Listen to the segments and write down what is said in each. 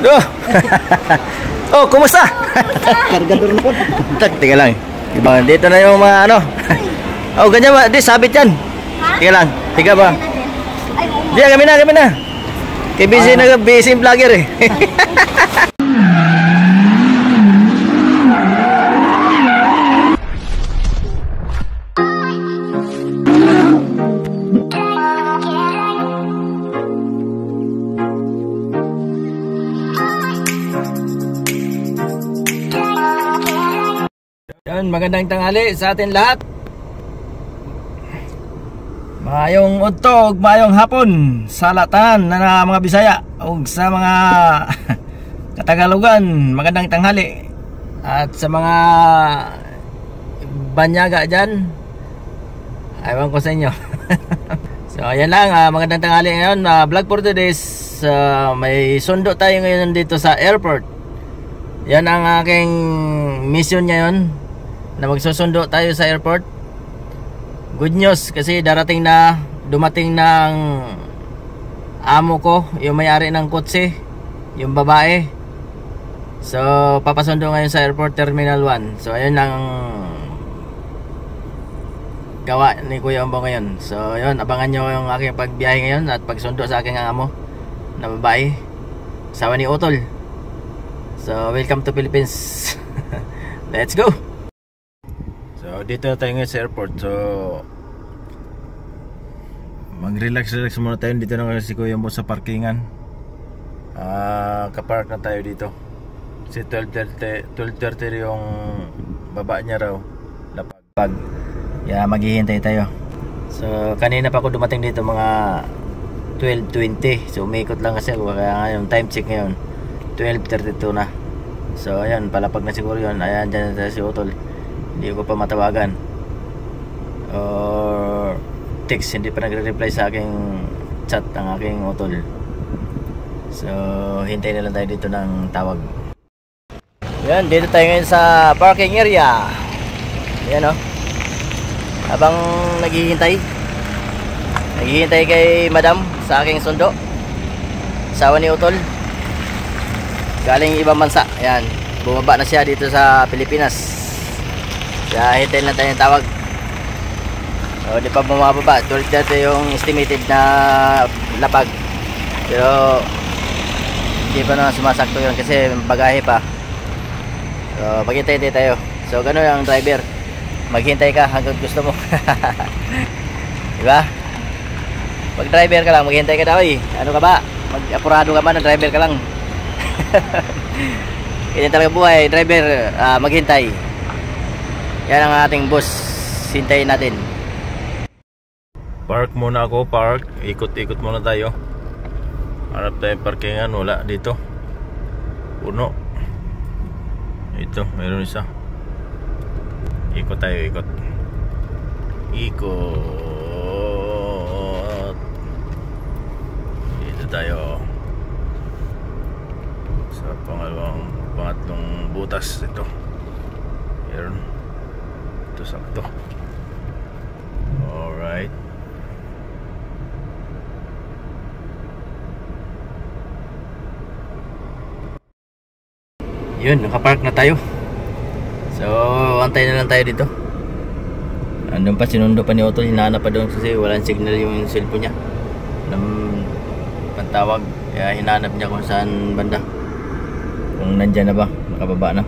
Oh. Oh, kumusta? Kargador na po. Teka lang. Diba, dito na yung mga ano. Oh, ganyan ba? Di, sabit yan. Teka lang. Teka ba? Di, kami na. Kay busy vlogger eh. Yan, magandang tanghali sa atin lahat. Mayong udto, mayong hapon sa latan na mga Bisaya ug sa mga Katagalugan, magandang tanghali. At sa mga banyaga dyan, aywan ko sa inyo. So ayan lang, magandang tanghali ngayon. Vlog for today's may sundo tayo ngayon dito sa airport. Yan ang aking mission ngayon, na magsusundo tayo sa airport. Good news kasi dumating ng amo ko, yung may-ari ng kotse, yung babae. So papasundo ngayon sa airport terminal 1. So ayun ang gawa ni Kuya Umbo ngayon. So ayun, abangan nyo yung aking pagbiyahe ngayon at pagsundo sa aking amo na babae, asawa ni Utol. So welcome to Philippines. Let's go. So dito na tayo ngayon sa airport. So mag-relax muna tayo. Dito na kasi si Kuya Umbo sa parkingan. Kapark na tayo dito. Kasi 12:30 yung baba niya raw, lapag. Yeah, maghihintay tayo. So kanina pa ako dumating dito mga 12:20. So umikot lang kasi ako, kaya ngayon time check ngayon 12:32 na. So ayan, palapag na siguro yun. Ayan, dyan na si Utol. Hindi ko pa matawagan or text, hindi pa nagre-reply sa aking chat ang aking Utol. So hintay na lang tayo dito ng tawag. Yan, dito tayo ngayon sa parking area. Yan o, habang naghihintay kay madam sa aking sundo, asawa ni Utol, galing ibang bansa. Yan, bumaba na siya dito sa Pilipinas. Kaya hintay lang tayo ng tawag. So di pa bumababa. 12:30 yung estimated na lapag, pero hindi pa na sumasakto yun kasi bagahe pa. So maghintay tayo. So gano'n ang driver, maghintay ka hanggang gusto mo. Diba? Pag driver ka lang, maghintay ka daw eh. Ano ka ba? Mag-apurado ka ba na driver ka lang? Ganyan talaga buhay, driver, maghintay. Yan ang ating bus, hintayin natin. Park muna ako, park. Ikot-ikot muna tayo. Harap tayo parkingan, wala dito. Puno. Ito, meron isa. Ikot tayo, ikot. Ikot. Dito tayo. Sa pangatlong butas ito. Meron. Ito sakto. Alright. Yun, nakapark na tayo. So antay na lang tayo dito. Andun pa, sinundo pa ni Otto. Hinahanap pa doon kasi walang signal yung cellphone niya ng pantawag. Kaya hinahanap niya kung saan banda, kung nandyan na ba, nakababa na.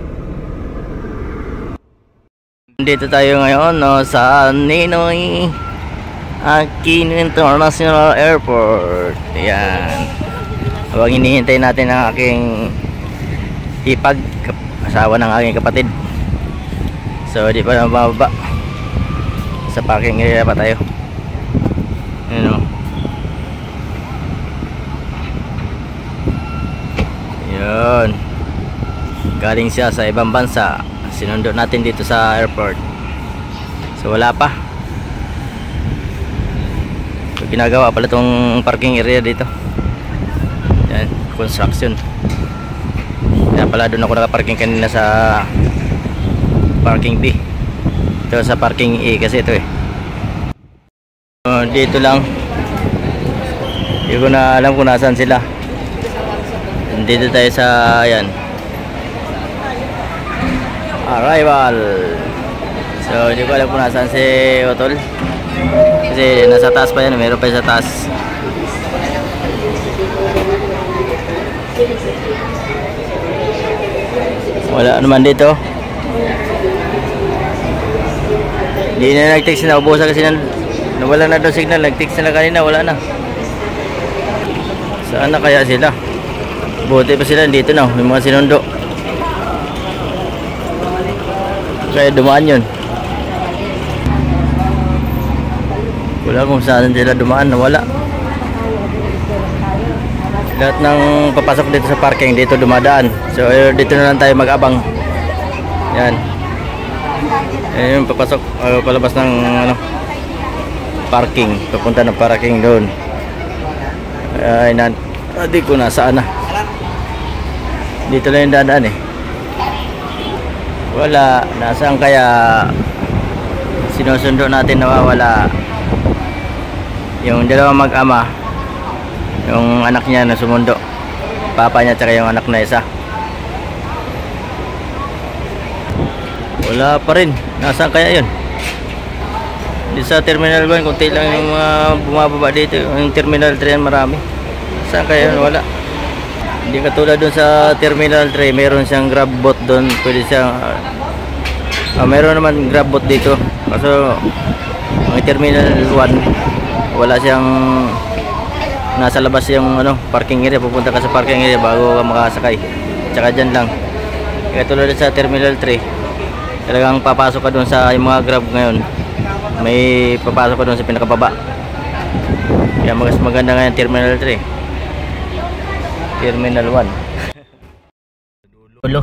Dito tayo ngayon, no, sa Ninoy Aquino International Airport. Ayan, habang hinihintay natin ang aking ipag, asawa ng aking kapatid. So di pa na mababa. Sa parking area pa tayo. Ayan o. Yun, galing siya sa ibang bansa, sinundo natin dito sa airport. So wala pa. So ginagawa pala itong parking area dito. Yan, construction. Kaya pala doon ako nakaparking kanina sa parking B. Ito sa parking A kasi ito eh. Dito lang. Hindi ko na alam kung nasaan sila. Dito tayo sa, ayan, arrival. So hindi ko alam kung nasaan si Utol, kasi nasa taas pa yan, meron pa sa taas. Wala naman dito. Hindi na nag-text na, ubusan kasi nawala na daw signal. Nag-text na kanina, wala na. Saan na kaya sila? Buti pa sila dito na, may mga sinundo. Kaya dumaan yun. Wala kung saan sila dumaan, nawala. Lahat ng papasok dito sa parking dito dumadaan. So dito na lang tayo mag-abang. Yan. Ayun, papasok, palabas ng ano, parking, papunta ng parking doon. Ay, hindi ko nasaan na. Dito lang yung dadaan eh. Wala, nasaan kaya sinusundo natin nawawala? Yung dalawang mag-ama, yung anak niya na sumundo, papa niya tsaka yung anak na isa, wala pa rin. Nasaan kaya yun? Di sa Terminal 1 kunti lang yung mga bumababa dito. Yung Terminal 3 marami. Saan kaya yun? Wala. Hindi katulad dun sa Terminal 3, meron siyang grab bot dun. Pwede siyang meron naman grab bot dito. Kaso ang Terminal 1 wala siyang, nasa labas yung ano, parking area. Pupunta ka sa parking area bago ka makasakay. Tsaka dyan lang. Katulad sa Terminal 3, talagang papasok ka doon sa yung mga grab ngayon, may papasok ka doon sa pinakababa. Kaya mas maganda ngayon Terminal 3, Terminal 1. Dulo.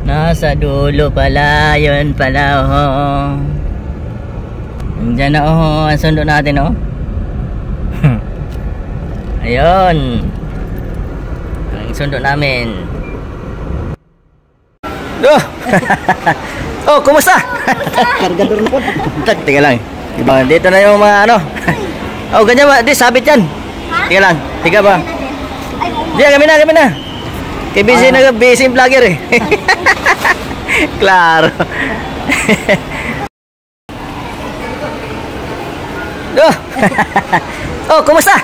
Nasa dulo pala, yun pala, oh. Nandiyan na, oh, ang sundo natin, oh. Ayun, ang sundo namin. Oh, kumusta? Kargador na po. Tingnan lang. Diba, dito na yung mga ano. Oh, ganyan ba? Di, sabit yan. Tingnan lang. Tiga ba? Di, kami na. Kaya busy na, busy yung vlogger eh. Klaro. Oh, kumusta?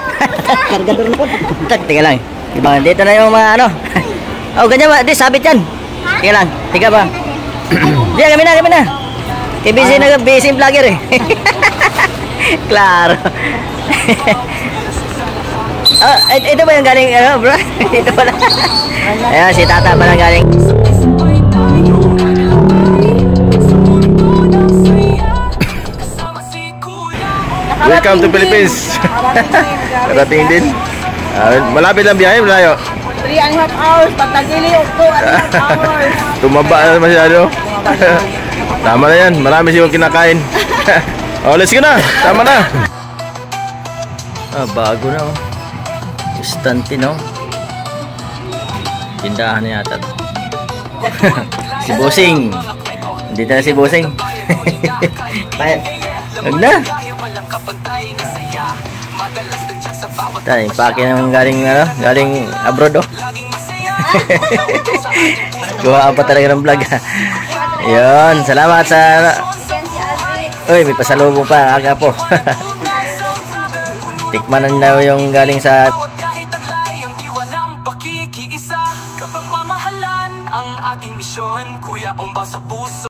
Kargador na po. Tingnan lang. Diba, dito na yung mga ano. Oh, ganyan ba? Di, sabit yan. Tingnan lang. Tiga ba? Di, kami na. Kaya busy yung vlogger eh. Klaro. Oh, ito ba yung galing ano, bro? Ito pala. Ayan, si Tata pala galing. Welcome to Philippines. Karating din. Malapit lang biyahe, malayo. 3.5 hours, patagili ako 2.5 hours. Tumaba na masyado. Tama na yan, marami silang kinakain. Oh, let's go na. Tama na. Bago na, oh. Istante, no? Tindahan na yata. Si Bossing. Dito na si Bossing. Huwag na. Tayo, pake naman galing abroad, oh. Kuha pa talaga ng vlog. Ayun, salamat sa... Uy, may pasalubong pa, aga po. Tikmanan daw yung galing sa... Kapag mamahalan ang ating misyon, kuya, umbang sa puso.